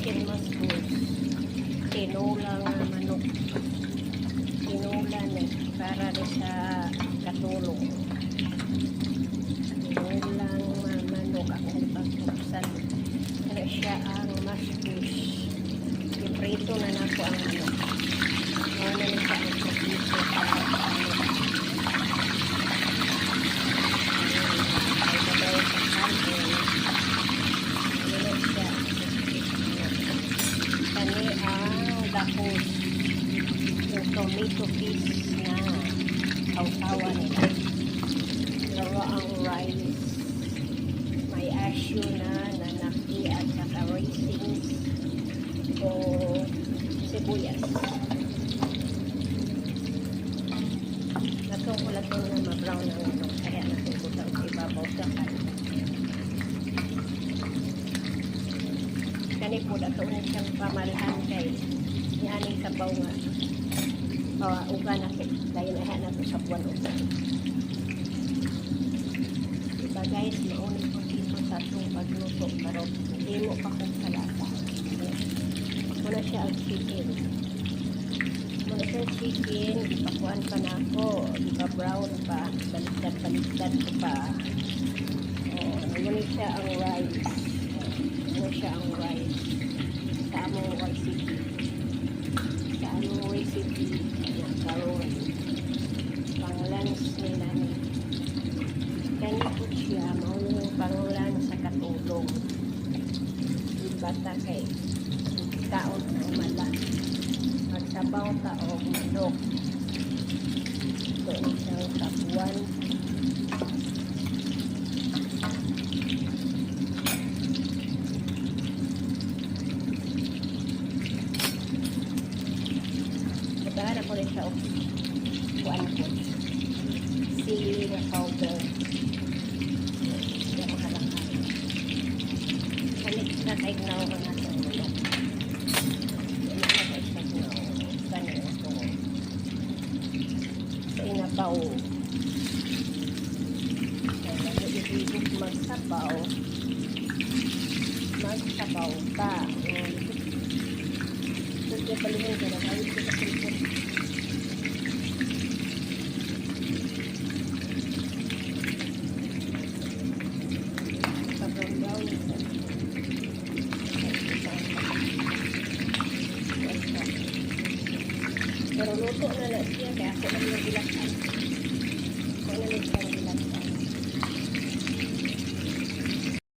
chicken muscles. Tinulang manok. Tinulan para sa katulong. Tinulang manok akong pagkuksan. Ano siya ang muscles. Iprito na nako ang manok. Ano na siya ang pagkuksan para sa manok. Tapos yung tomato paste na sausawan nila. Dalawa ang rice. May asyo na nanaki at saka raisins o sibuyas. Natungkulat ko na ma-brown ang ito. Kaya natungkulat ang ibabaw sa kanin. Kani po dato na siyang pamalahan kay yaning sabaw nga uga na dahil na to sa buwan uga. Diba guys, maunay po dito sa itong pagluto pero hindi mo pa kung salata. Muna siya ang chicken. Muna siya ang chicken, ipakuan pa na ako, ipa-brown pa, baliktad ko pa. Muna siya ang rice. Muna siya ang rice. Sa among recipe. Sa among recipe na karoon. Pang-lunch nila ni. Kani po siya, maunang pang-lunch sa katulong. Ibata kay taon na umala. Magsabaw ta o manok. Ito ang isang kapuan. Nagkahan ako rin sa kuan ko. Sili na powder. Hindi makalakay. Kalit na kaignaw ko na sa ulo. Hindi na kaignaw. Ganun ito. Sa inabaw. Kaya nag-ibig magsabaw. Magsabaw ka. Kaya palingan ka na, kawit ko sa silipot. Sobrang brown. Pero luto na siya, kaya ako lang yung bilaksan.